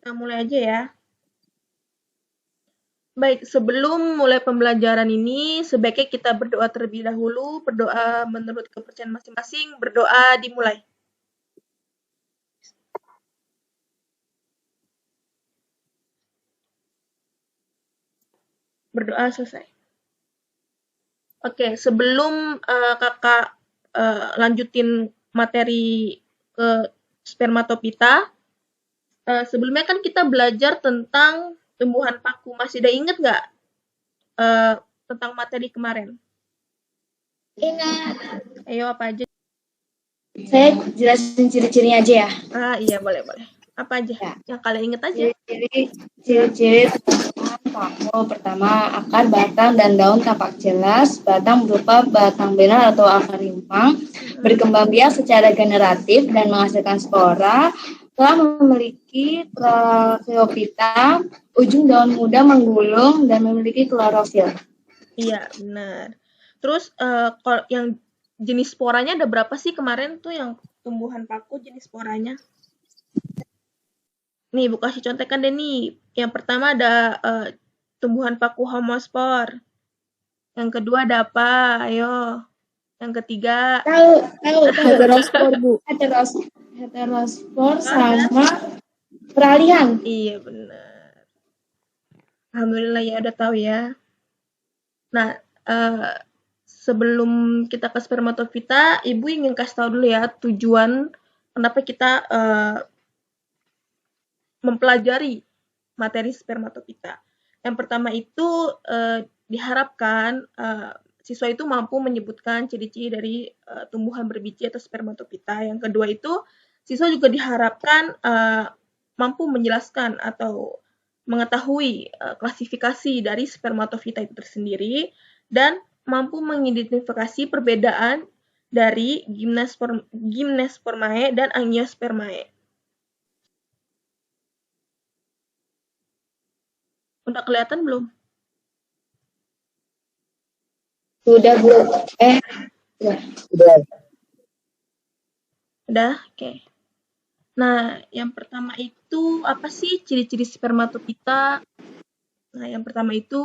Kita mulai aja ya. Baik, sebelum mulai pembelajaran ini, sebaiknya kita berdoa terlebih dahulu. Berdoa menurut kepercayaan masing-masing. Berdoa dimulai. Berdoa selesai. Oke, sebelum kakak lanjutin materi ke spermatopita, sebelumnya kan kita belajar tentang tumbuhan paku. Masih ada inget nggak tentang materi kemarin? Ingat. Ayo apa aja? Saya jelasin ciri-cirinya aja ya. Iya boleh. Apa aja? Ya. Yang kalian inget aja. Ciri-ciri paku pertama, akar, batang, dan daun tampak jelas. Batang berupa batang benar atau akar rimpang, berkembang biak secara generatif dan menghasilkan spora. Telah memiliki tracheophyta, ujung daun muda menggulung dan memiliki klorofil. Iya, benar. Terus kalau yang jenis sporanya ada berapa sih kemarin tuh yang tumbuhan paku jenis sporanya? Nih, Bu kasih contekan deh nih. Yang pertama ada tumbuhan paku homospor. Yang kedua ada apa? Ayo. Yang ketiga. Tahu. Heterospor, Bu. Heterospor sama peralihan. Iya, benar. Alhamdulillah ya udah tahu ya. Nah, sebelum kita ke spermatofita, Ibu ingin kasih tahu dulu ya tujuan kenapa kita mempelajari materi spermatofita. Yang pertama itu diharapkan siswa itu mampu menyebutkan ciri-ciri dari tumbuhan berbiji atau spermatofita. Yang kedua itu siswa juga diharapkan mampu menjelaskan atau mengetahui klasifikasi dari spermatofita itu tersendiri dan mampu mengidentifikasi perbedaan dari gymnospermae dan angiospermae. Udah kelihatan belum? Sudah, Bu. Udah? Oke. Nah, yang pertama itu apa sih ciri-ciri spermatofita? Nah, yang pertama itu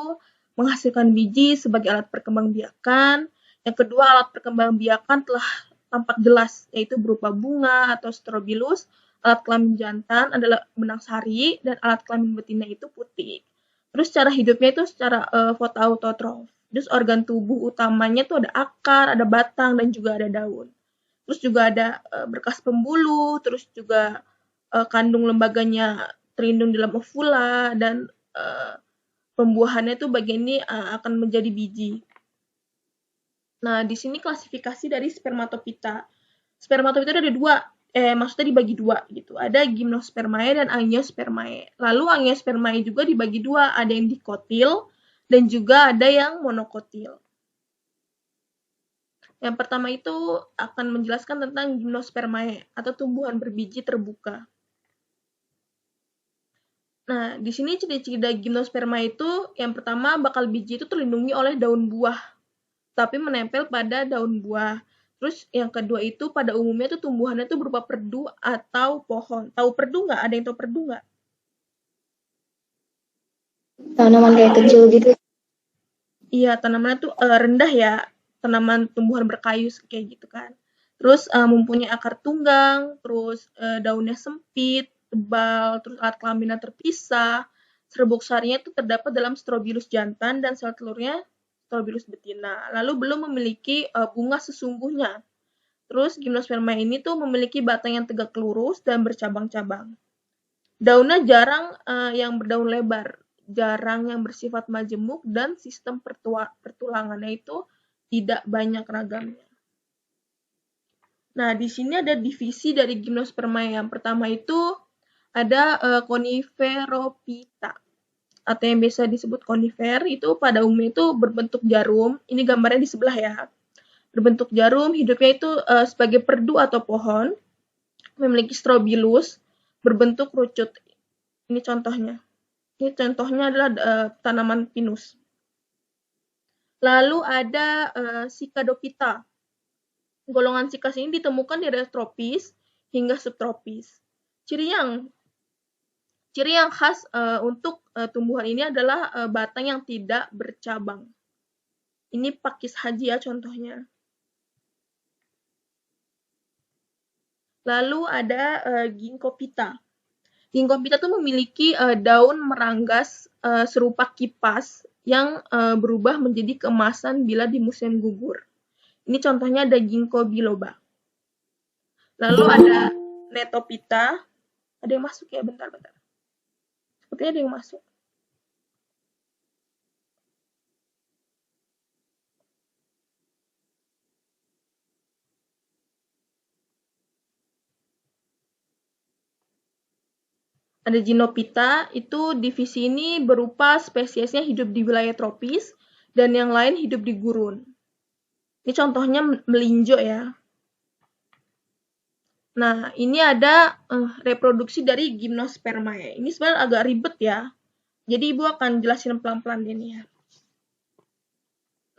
menghasilkan biji sebagai alat perkembangbiakan. Yang kedua, alat perkembangbiakan telah tampak jelas, yaitu berupa bunga atau strobilus. Alat kelamin jantan adalah benang sari, dan alat kelamin betina itu putih. Terus cara hidupnya itu secara fotoautotrof. Terus organ tubuh utamanya tuh ada akar, ada batang, dan juga ada daun. Terus juga ada berkas pembuluh, terus juga kandung lembaganya terlindung dalam ovula, dan pembuahannya tuh bagian ini akan menjadi biji. Nah, di sini klasifikasi dari spermatofita. Spermatofita ada dua, maksudnya dibagi dua gitu. Ada gymnospermae dan angiospermae. Lalu angiospermae juga dibagi dua, ada yang dikotil dan juga ada yang monokotil. Yang pertama itu akan menjelaskan tentang gymnospermae atau tumbuhan berbiji terbuka. Nah, di sini ciri-ciri dari gymnospermae itu yang pertama bakal biji itu terlindungi oleh daun buah, tapi menempel pada daun buah. Terus yang kedua itu pada umumnya itu tumbuhannya itu berupa perdu atau pohon. Tahu perdu nggak? Ada yang tahu perdu nggak? Tanaman kayak kecil gitu. Iya, tanamannya tuh rendah ya, tanaman tumbuhan berkayu kayak gitu kan. Terus mempunyai akar tunggang, terus daunnya sempit, tebal, terus alat kelaminnya terpisah. Serbuk sarinya itu terdapat dalam strobilus jantan dan sel telurnya strobilus betina. Lalu belum memiliki bunga sesungguhnya. Terus gimnosperma ini tuh memiliki batang yang tegak lurus dan bercabang-cabang. Daunnya jarang yang berdaun lebar, jarang yang bersifat majemuk, dan sistem pertulangannya itu tidak banyak ragamnya. Nah, di sini ada divisi dari gymnosperma. Yang pertama itu ada coniferophyta atau yang biasa disebut conifer, itu pada umumnya itu berbentuk jarum. Ini gambarnya di sebelah ya. Berbentuk jarum, hidupnya itu sebagai perdu atau pohon, memiliki strobilus, berbentuk rucut. Ini contohnya. Ini contohnya adalah tanaman pinus. Lalu ada Cicadophyta. Golongan sikas ini ditemukan di area tropis hingga subtropis. Ciri yang Ciri yang khas untuk tumbuhan ini adalah batang yang tidak bercabang. Ini pakis haji ya contohnya. Lalu ada ginkgo pita. Ginkgo pita tuh memiliki daun meranggas serupa kipas yang berubah menjadi keemasan bila di musim gugur. Ini contohnya ada ginkgo biloba. Lalu ada netopita. Ada yang masuk ya, bentar-bentar. Sepertinya ada yang masuk. Ada Gynopita, itu divisi ini berupa spesiesnya hidup di wilayah tropis dan yang lain hidup di gurun. Ini contohnya melinjo ya. Nah, ini ada reproduksi dari Gymnospermae. Ini sebenarnya agak ribet ya. Jadi Ibu akan jelasin pelan-pelan ini ya.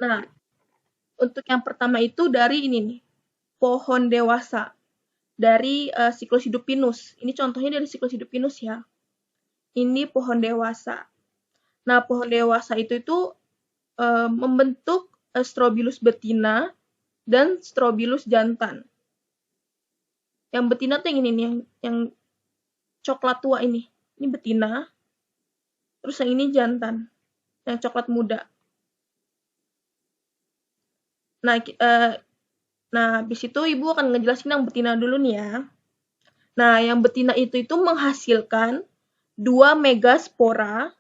Nah, untuk yang pertama itu dari ini nih, pohon dewasa. Dari siklus hidup pinus. Ini contohnya dari siklus hidup pinus ya. Ini pohon dewasa. Nah, pohon dewasa itu membentuk Strobilus betina dan Strobilus jantan. Yang betina tuh yang ini nih, yang coklat tua ini. Ini betina. Terus yang ini jantan, yang coklat muda. Nah, habis itu Ibu akan ngejelasin yang betina dulu nih ya. Nah, yang betina itu menghasilkan 2 megaspora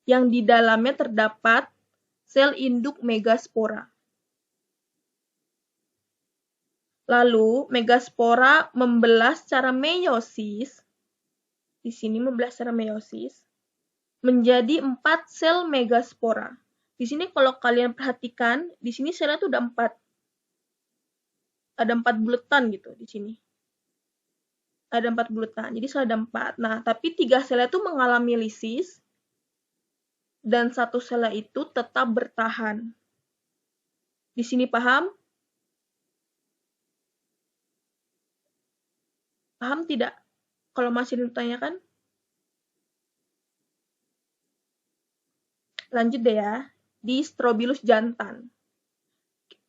yang di dalamnya terdapat sel induk megaspora. Lalu, megaspora membelah secara meiosis, di sini membelah secara meiosis, menjadi 4 sel megaspora. Di sini kalau kalian perhatikan, di sini selnya tuh ada 4. Ada 4 buletan gitu di sini. Ada 4 buletan, jadi sel ada 4. Nah, tapi 3 selnya itu mengalami lisis, dan 1 selnya itu tetap bertahan. Di sini paham? Paham tidak? Kalau masih ditanyakan? Lanjut deh ya, di Strobilus jantan.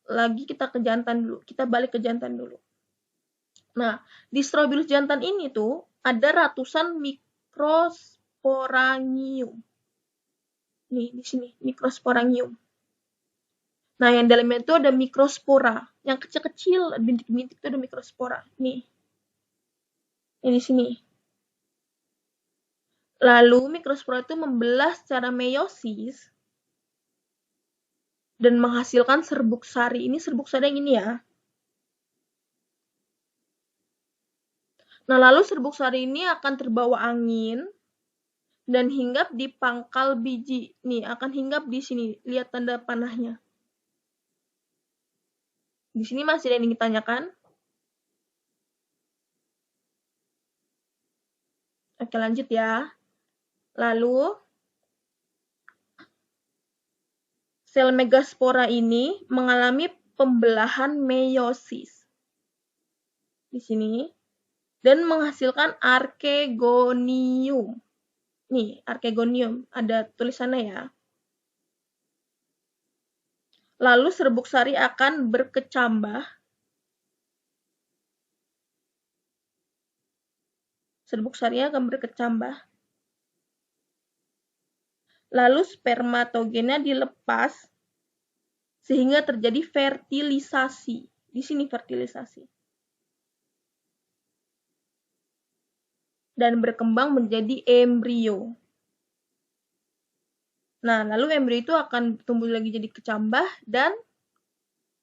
Lagi kita ke jantan dulu, kita balik ke jantan dulu. Nah, di Strobilus jantan ini tuh ada ratusan microsporangium. Nih, di sini, microsporangium. Nah, yang dalamnya itu ada mikrospora. Yang kecil-kecil, bintik-bintik itu ada mikrospora. Nih. Ini di sini. Lalu, mikrospora itu membelah secara meiosis dan menghasilkan serbuk sari. Ini serbuk sari yang ini ya. Nah, lalu serbuk sari ini akan terbawa angin dan hinggap di pangkal biji. Nih, akan hinggap di sini. Lihat tanda panahnya. Di sini masih ada yang ingin ditanyakan? Oke, lanjut ya. Lalu, sel megaspora ini mengalami pembelahan meiosis. Di sini. Dan menghasilkan archegonium. Nih, archegonium. Ada tulisannya ya. Lalu serbuk sari akan berkecambah. Serbuk sari akan berkecambah. Lalu spermatogennya dilepas sehingga terjadi fertilisasi. Di sini fertilisasi. Dan berkembang menjadi embrio. Nah, lalu embrio itu akan tumbuh lagi jadi kecambah dan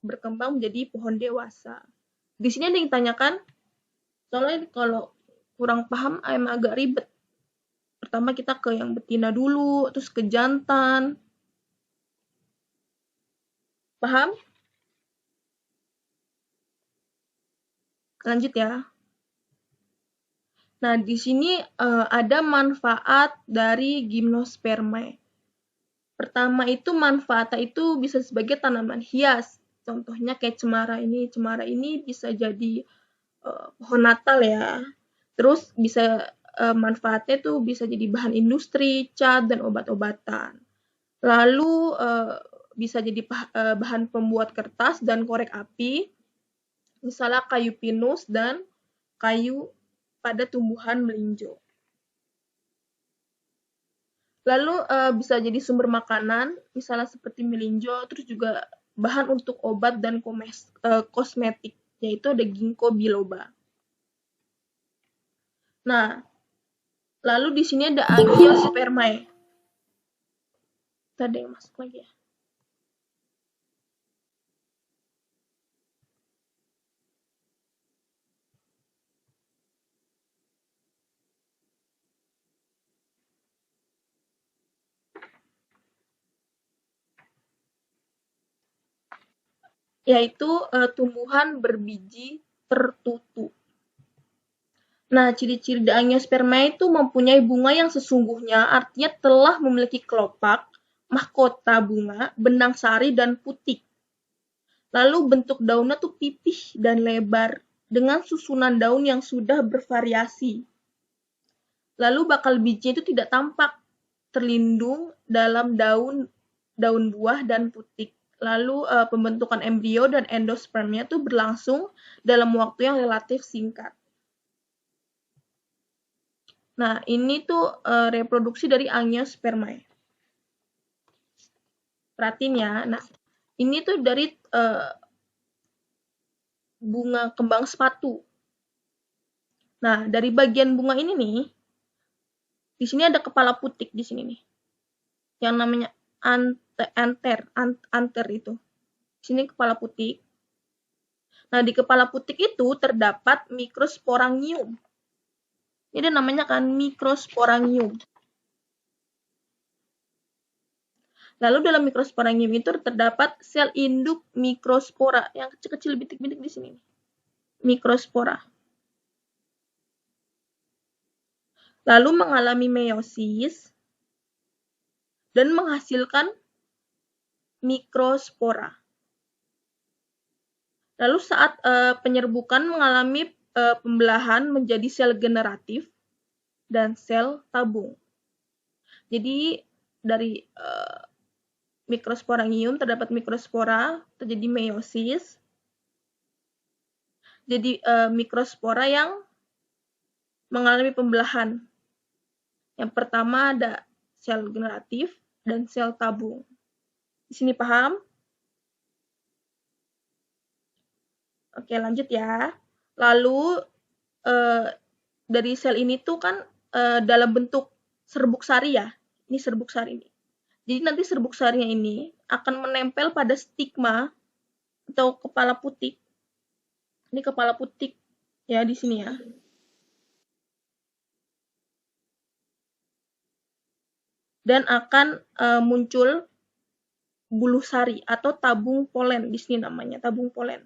berkembang menjadi pohon dewasa. Di sini ada yang ditanyakan, soalnya kalau kurang paham emang agak ribet. Pertama kita ke yang betina dulu, terus ke jantan. Paham? Lanjut ya. Nah, di sini ada manfaat dari Gymnospermae. Pertama itu manfaatnya itu bisa sebagai tanaman hias. Contohnya kayak cemara ini. Cemara ini bisa jadi pohon Natal ya. Terus bisa manfaatnya tuh bisa jadi bahan industri, cat, dan obat-obatan. Lalu bisa jadi bahan pembuat kertas dan korek api, misalnya kayu pinus dan kayu pada tumbuhan melinjo. Lalu bisa jadi sumber makanan, misalnya seperti melinjo, terus juga bahan untuk obat dan kosmetik, yaitu ada ginkgo biloba. Nah, lalu di sini ada Angiospermae. Tadi yang masuk lagi ya. Yaitu tumbuhan berbiji tertutup. Nah, ciri-ciri The Angiospermae itu mempunyai bunga yang sesungguhnya, artinya telah memiliki kelopak, mahkota bunga, benang sari, dan putik. Lalu bentuk daunnya tuh pipih dan lebar, dengan susunan daun yang sudah bervariasi. Lalu bakal bijinya itu tidak tampak, terlindung dalam daun buah dan putik. Lalu pembentukan embrio dan endospermnya tuh berlangsung dalam waktu yang relatif singkat. Nah, ini tuh reproduksi dari Angiospermae. Perhatiin ya. Nah, ini tuh dari bunga kembang sepatu. Nah, dari bagian bunga ini nih, di sini ada kepala putik di sini nih. Yang namanya anter itu. Di sini kepala putik. Nah, di kepala putik itu terdapat mikrosporangium. Ini namanya kan mikrosporangium. Lalu dalam mikrosporangium itu terdapat sel induk mikrospora yang kecil-kecil bintik-bintik di sini. Mikrospora. Lalu mengalami meiosis dan menghasilkan mikrospora. Lalu saat penyerbukan mengalami pembelahan menjadi sel generatif dan sel tabung. Jadi dari mikrosporangium terdapat mikrospora, terjadi meiosis. Jadi mikrospora yang mengalami pembelahan. Yang pertama ada sel generatif dan sel tabung. Di sini paham? Oke, lanjut ya. Lalu dari sel ini tuh kan dalam bentuk serbuk sari ya. Ini serbuk sari ini. Jadi nanti serbuk sarinya ini akan menempel pada stigma atau kepala putik. Ini kepala putik ya di sini ya. Dan akan muncul bulu sari atau tabung polen, di sini namanya tabung polen.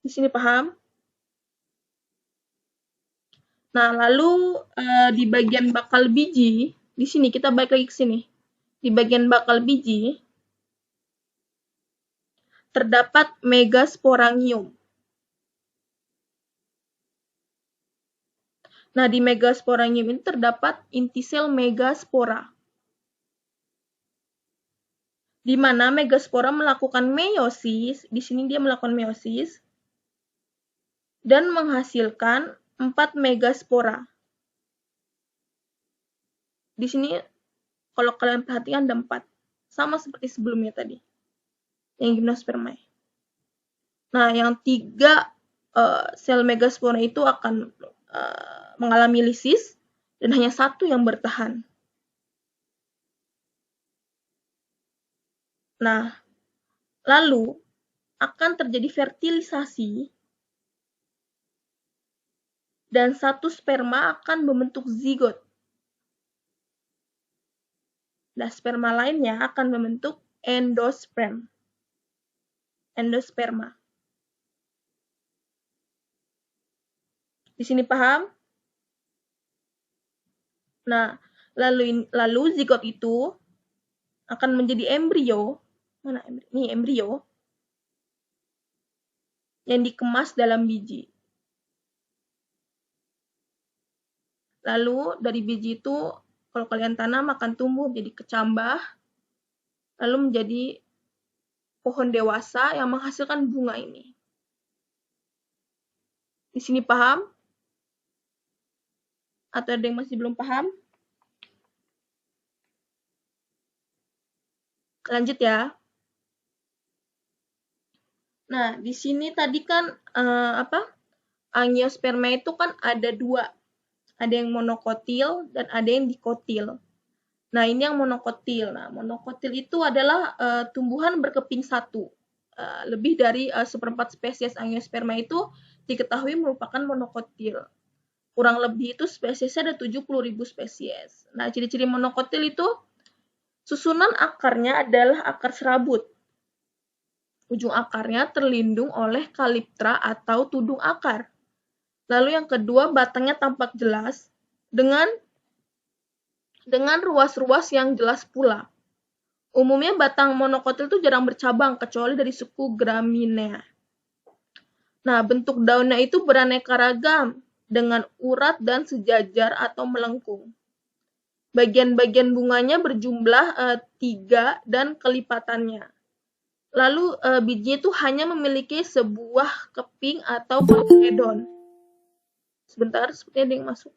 Di sini paham? Nah, lalu di bagian bakal biji, di sini kita balik lagi ke sini. Di bagian bakal biji terdapat megasporangium. Nah, di megasporangium ini terdapat inti sel megaspora. Di mana megaspora melakukan meiosis, di sini dia melakukan meiosis dan menghasilkan 4 megaspora. Di sini kalau kalian perhatikan ada 4, sama seperti sebelumnya tadi, yang gimnospermae. Nah, yang 3 sel megaspora itu akan mengalami lisis dan hanya 1 yang bertahan. Nah, lalu akan terjadi fertilisasi dan 1 sperma akan membentuk zigot. Nah, sperma lainnya akan membentuk endosperma. Di sini paham? Nah, lalu zigot itu akan menjadi embrio. Mana embrio? Ini embrio yang dikemas dalam biji. Lalu dari biji itu kalau kalian tanam akan tumbuh menjadi kecambah, lalu menjadi pohon dewasa yang menghasilkan bunga ini. Di sini paham? Atau ada yang masih belum paham? Lanjut ya. Nah, di sini tadi kan angiosperma itu kan ada dua. Ada yang monokotil dan ada yang dikotil. Nah, ini yang monokotil. Nah, monokotil itu adalah tumbuhan berkeping satu. Lebih dari 1/4 spesies angiosperma itu diketahui merupakan monokotil. Kurang lebih itu spesiesnya ada 70.000 spesies. Nah, ciri-ciri monokotil itu susunan akarnya adalah akar serabut. Ujung akarnya terlindung oleh kaliptra atau tudung akar. Lalu yang kedua, batangnya tampak jelas dengan ruas-ruas yang jelas pula. Umumnya batang monokotil itu jarang bercabang kecuali dari suku Graminea. Nah, bentuk daunnya itu beraneka ragam dengan urat dan sejajar atau melengkung. Bagian-bagian bunganya berjumlah 3 dan kelipatannya. Lalu biji itu hanya memiliki sebuah keping atau kotyledon. Sebentar, sepertinya ada yang masuk.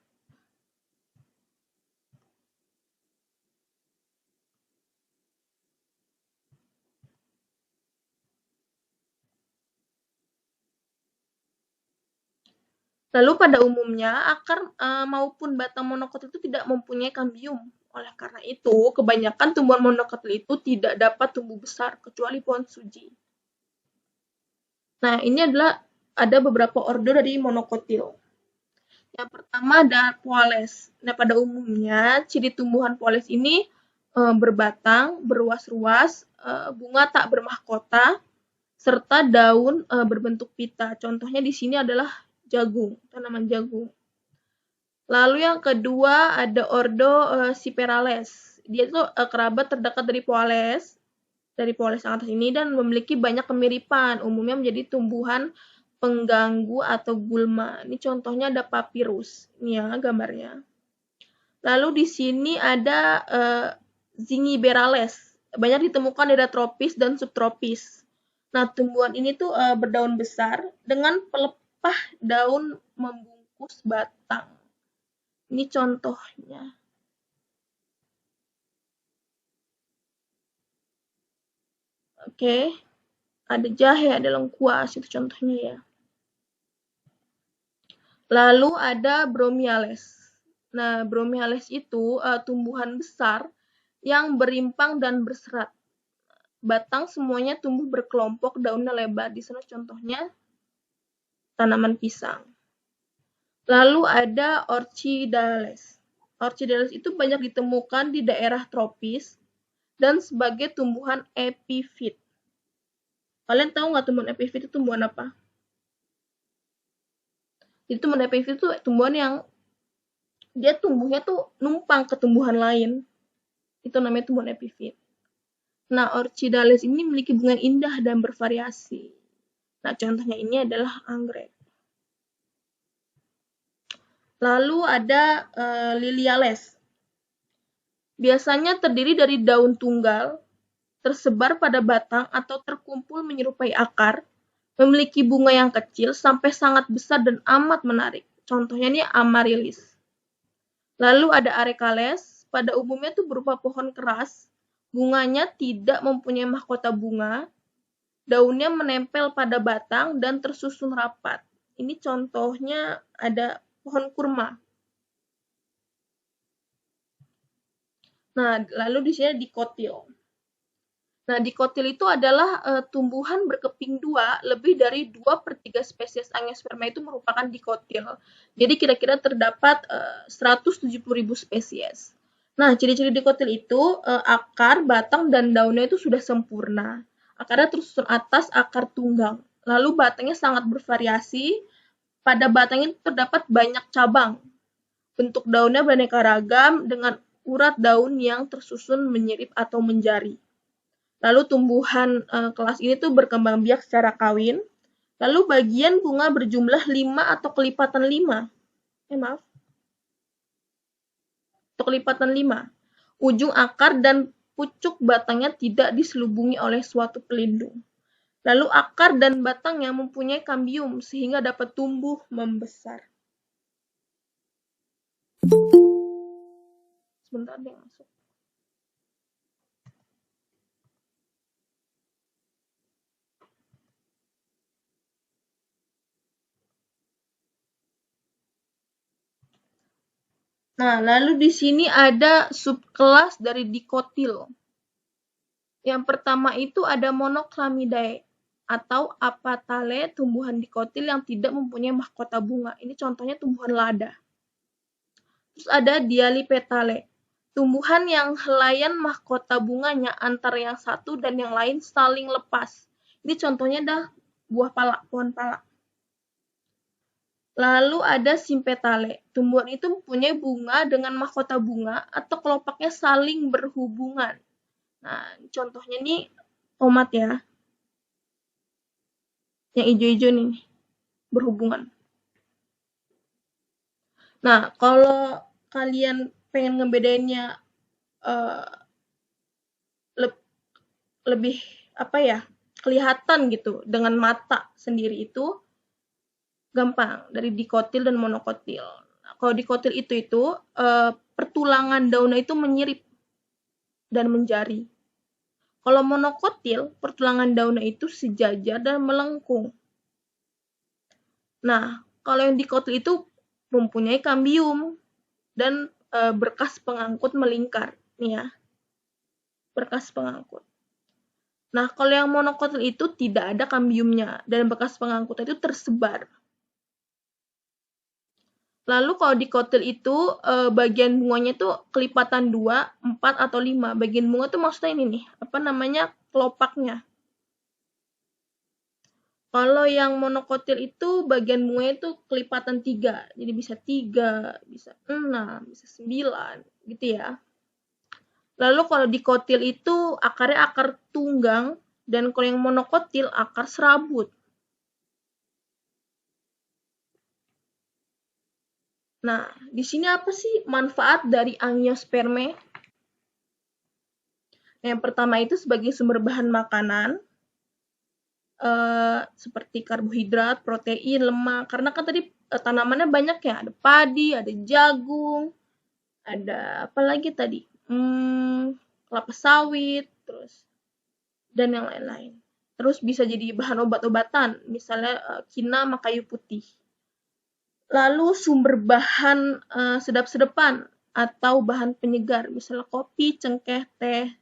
Lalu pada umumnya akar maupun batang monokotil itu tidak mempunyai kambium. Oleh karena itu, kebanyakan tumbuhan monokotil itu tidak dapat tumbuh besar kecuali pohon suji. Nah, ini ada beberapa ordo dari monokotil. Yang pertama ada poales. Nah, pada umumnya ciri tumbuhan poales ini berbatang, beruas-ruas, bunga tak bermahkota, serta daun berbentuk pita. Contohnya di sini adalah jagung, tanaman jagung. Lalu yang kedua ada ordo Cyperales. Dia itu kerabat terdekat dari poales yang atas ini dan memiliki banyak kemiripan. Umumnya menjadi tumbuhan pengganggu atau gulma. Ini contohnya ada papirus. Ini ya gambarnya. Lalu di sini ada Zingiberales. Banyak ditemukan di daerah tropis dan subtropis. Nah, tumbuhan ini tuh berdaun besar dengan pelepah daun membungkus batang. Ini contohnya. Oke. Ada jahe, ada lengkuas, itu contohnya ya. Lalu ada Bromiales. Nah, Bromiales itu tumbuhan besar yang berimpang dan berserat. Batang semuanya tumbuh berkelompok, daunnya lebar. Di sana contohnya tanaman pisang. Lalu ada Orchidales. Orchidales itu banyak ditemukan di daerah tropis dan sebagai tumbuhan epifit. Kalian tahu nggak tumbuhan epifit itu tumbuhan apa? Jadi tumbuhan epifit itu tumbuhan yang dia tumbuhnya tuh numpang ke tumbuhan lain. Itu namanya tumbuhan epifit. Nah, Orchidales ini memiliki bunga yang indah dan bervariasi. Nah, contohnya ini adalah anggrek. Lalu ada Liliales. Biasanya terdiri dari daun tunggal, tersebar pada batang atau terkumpul menyerupai akar, memiliki bunga yang kecil sampai sangat besar dan amat menarik. Contohnya ini Amaryllis. Lalu ada Arecales, pada umumnya itu berupa pohon keras, bunganya tidak mempunyai mahkota bunga, daunnya menempel pada batang dan tersusun rapat. Ini contohnya ada pohon kurma. Nah, lalu di sini dikotil. Nah, dikotil itu adalah tumbuhan berkeping dua, lebih dari 2/3 spesies angiosperma itu merupakan dikotil. Jadi kira-kira terdapat 170.000 spesies. Nah, ciri-ciri dikotil itu akar, batang, dan daunnya itu sudah sempurna. Akarnya tersusun atas akar tunggang. Lalu batangnya sangat bervariasi. Pada batang itu terdapat banyak cabang. Bentuk daunnya beraneka ragam dengan urat daun yang tersusun menyirip atau menjari. Lalu tumbuhan kelas ini tuh berkembang biak secara kawin. Lalu bagian bunga berjumlah 5 atau kelipatan 5. Maaf. Untuk lipatan 5, ujung akar dan pucuk batangnya tidak diselubungi oleh suatu pelindung. Lalu akar dan batangnya mempunyai kambium sehingga dapat tumbuh membesar. Sebentar deh masuk. Nah, lalu di sini ada subkelas dari dikotil. Yang pertama itu ada Monoclamidae atau Apatale, tumbuhan dikotil yang tidak mempunyai mahkota bunga. Ini contohnya tumbuhan lada. Terus ada Dialipetale, tumbuhan yang helaian mahkota bunganya antara yang satu dan yang lain saling lepas. Ini contohnya dah buah pala, pohon pala. Lalu ada Simpetale, tumbuhan itu mempunyai bunga dengan mahkota bunga atau kelopaknya saling berhubungan. Nah, contohnya nih tomat ya. Yang hijau-hijau nih, berhubungan. Nah, kalau kalian pengen ngebedainnya lebih kelihatan gitu dengan mata sendiri itu gampang dari dikotil dan monokotil. Nah, kalau dikotil itu pertulangan daunnya itu menyirip dan menjari. Kalau monokotil, pertulangan daunnya itu sejajar dan melengkung. Nah, kalau yang dikotil itu mempunyai kambium dan berkas pengangkut melingkar. Nih ya, berkas pengangkut. Nah, kalau yang monokotil itu tidak ada kambiumnya dan bekas pengangkutnya itu tersebar. Lalu kalau dikotil itu bagian bunganya itu kelipatan 2, 4, atau 5. Bagian bunga itu maksudnya ini nih, kelopaknya. Kalau yang monokotil itu bagian bunganya itu kelipatan 3. Jadi bisa 3, bisa 6, bisa 9, gitu ya. Lalu kalau dikotil itu akarnya akar tunggang, dan kalau yang monokotil akar serabut. Nah, di sini apa sih manfaat dari angiospermae? Yang pertama itu sebagai sumber bahan makanan, seperti karbohidrat, protein, lemak. Karena kan tadi tanamannya banyak ya, ada padi, ada jagung, ada apa lagi tadi? Kelapa sawit, terus dan yang lain-lain. Terus bisa jadi bahan obat-obatan, misalnya kina sama kayu putih. Lalu sumber bahan sedap-sedapan atau bahan penyegar, misalnya kopi, cengkeh, teh.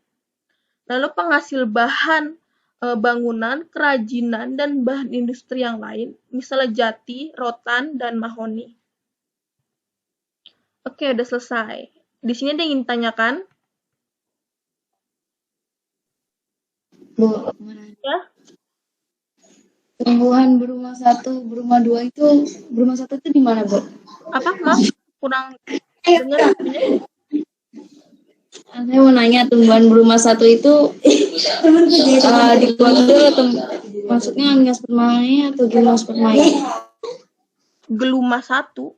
Lalu penghasil bahan bangunan, kerajinan, dan bahan industri yang lain, misalnya jati, rotan, dan mahoni. Oke, udah selesai. Di sini ada yang ingin ditanyakan? Bu, Ya? tumbuhan berumah satu, berumah dua itu di mana, Bu? Apa, Maaf? Kurang dengar apanya? Saya mau nanya, tumbuhan berumah satu itu dikotil atau maksudnya angiospermae atau gimnospermae? Geluma satu.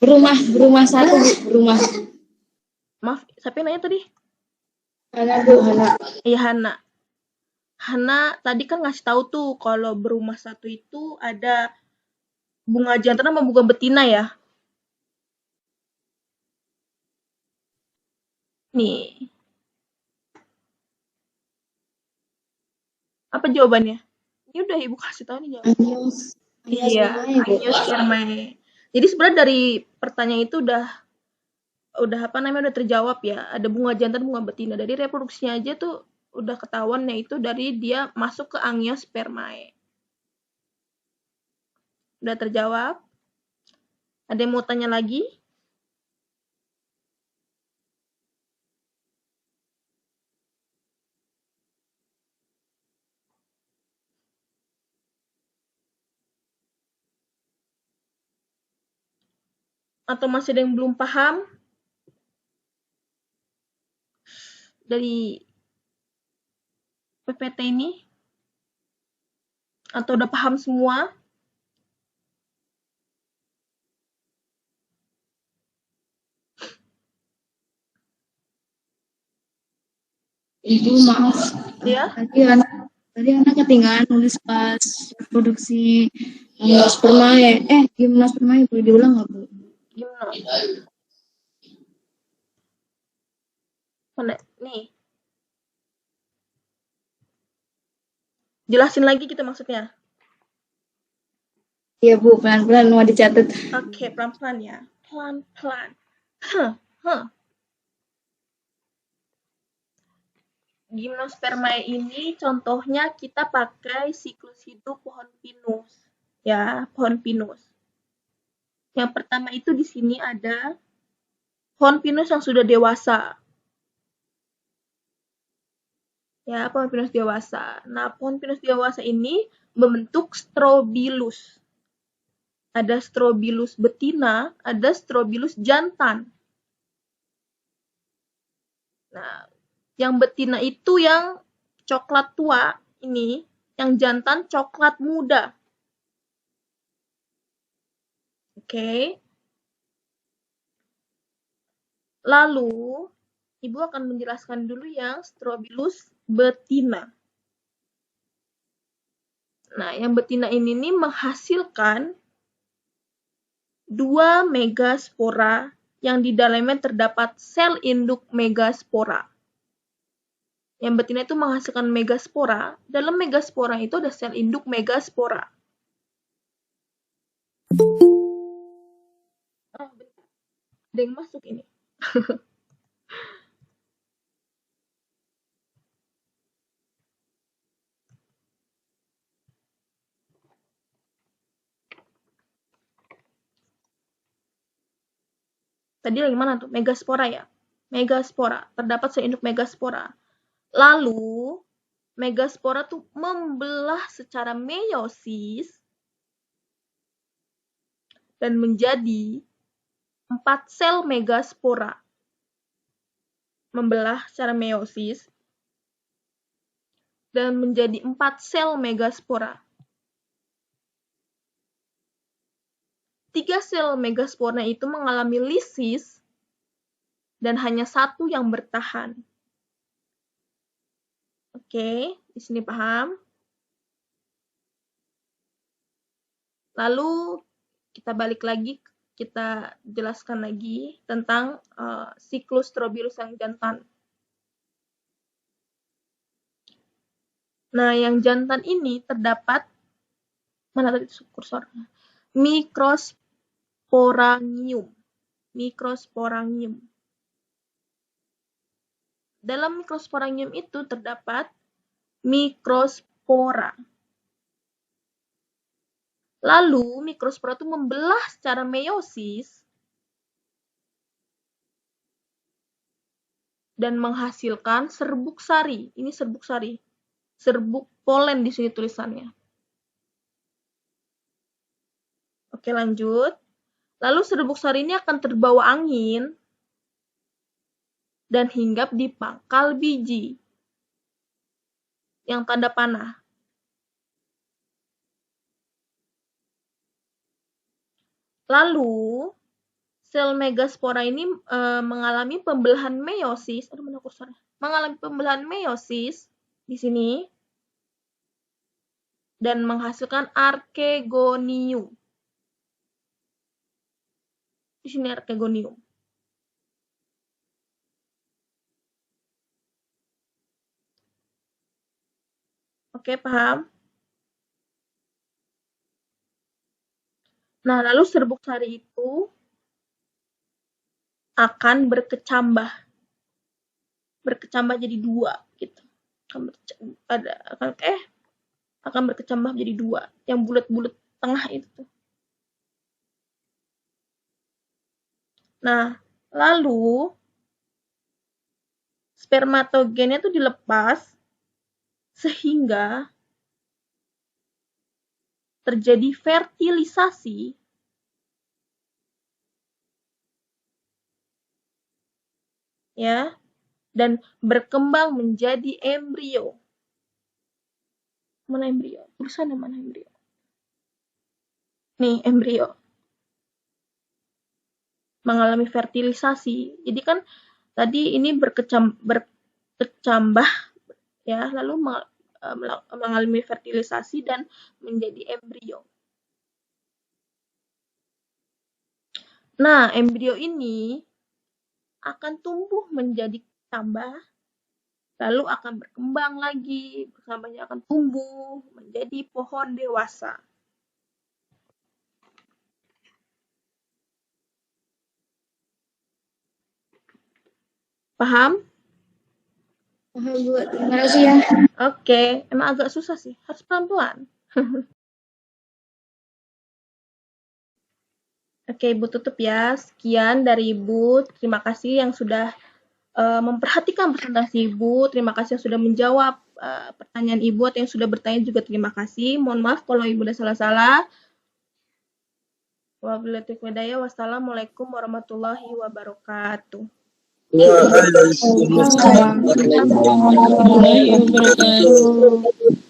Berumah satu, Bu. Berumah. Maaf, siapa yang nanya tadi? Hana, Bu, Hana. Iya, Hana. Hana tadi kan ngasih tahu tuh kalau berumah satu itu ada bunga jantan sama bunga betina ya. Nih. Apa jawabannya? Ini udah Ibu kasih tahu nih jawabannya. Iya, angiospermae. Jadi sebenarnya dari pertanyaan itu udah terjawab ya. Ada bunga jantan, bunga betina. Dari reproduksinya aja tuh udah ketahuan, yaitu dari dia masuk ke angiospermae. Udah terjawab? Ada yang mau tanya lagi? Atau masih ada yang belum paham dari PPT ini? Atau udah paham semua? Ibu maaf, Ya? tadi anak ketinggalan nulis pas produksi sperma ya. Gimnas sperma ya, boleh diulang nggak Bu? Gimana? Mana? Nih. Jelasin lagi gitu maksudnya. Iya Bu, pelan-pelan mau dicatat. Oke, pelan-pelan ya. Pelan-pelan. Gimnospermae ini contohnya kita pakai siklus hidup pohon pinus. Ya, pohon pinus. Yang pertama itu di sini ada pohon pinus yang sudah dewasa. Ya, pohon pinus dewasa. Nah, pohon pinus dewasa ini membentuk strobilus. Ada strobilus betina, ada strobilus jantan. Nah, yang betina itu yang coklat tua ini, yang jantan coklat muda. Oke. Lalu, Ibu akan menjelaskan dulu yang strobilus betina. Nah, yang betina ini nih menghasilkan 2 megaspora yang di dalamnya terdapat sel induk megaspora. Yang betina itu menghasilkan megaspora. Dalam megaspora itu ada sel induk megaspora. Oh, bentar. Ada yang masuk ini. Tadi lagi mana tuh? Megaspora ya? Megaspora. Terdapat sel induk megaspora. Lalu, megaspora tuh membelah secara meiosis dan menjadi 4 sel megaspora. Membelah secara meiosis dan menjadi 4 sel megaspora. 3 sel megaspora itu mengalami lisis dan hanya 1 yang bertahan. Oke, di sini paham? Lalu kita balik lagi, kita jelaskan lagi tentang siklus strobilus yang jantan. Nah, yang jantan ini terdapat, mana tadi kursornya? Microsporangium. Microsporangium. Dalam microsporangium itu terdapat mikrospora. Lalu, mikrospora itu membelah secara meiosis dan menghasilkan serbuk sari. Ini serbuk sari. Serbuk polen di sini tulisannya. Oke, lanjut. Lalu serbuk sari ini akan terbawa angin dan hinggap di pangkal biji yang tanda panah. Lalu, sel megaspora ini mengalami pembelahan meiosis. Aduh, mana kursornya? Mengalami pembelahan meiosis di sini dan menghasilkan archegonium. Di sini archegonium. Oke, paham? Nah, lalu serbuk sari itu akan berkecambah. Berkecambah jadi 2 gitu. Akan berkecambah jadi 2, yang bulat-bulat tengah itu. Nah, lalu spermatogennya itu dilepas sehingga terjadi fertilisasi ya dan berkembang menjadi embrio. Mana embrio? Tulisannya mana embrio? Nih, embrio. Mengalami fertilisasi. Jadi kan tadi ini bercambah ya, lalu mengalami fertilisasi dan menjadi embrio. Nah, embrio ini akan tumbuh menjadi kecambah, lalu akan berkembang lagi, kecambahnya akan tumbuh menjadi pohon dewasa. Paham? Paham, Bu. Terima kasih ya. Oke, emang agak susah sih, harus pelan-pelan. Oke, Ibu tutup ya. Sekian dari Ibu. Terima kasih yang sudah memperhatikan presentasi Ibu. Terima kasih yang sudah menjawab pertanyaan Ibu atau yang sudah bertanya juga terima kasih. Mohon maaf kalau Ibu ada salah-salah. Wabillahi taufiq wal hidayah. Wassalamualaikum warahmatullahi wabarakatuh. Waalaikumsalam warahmatullahi wabarakatuh.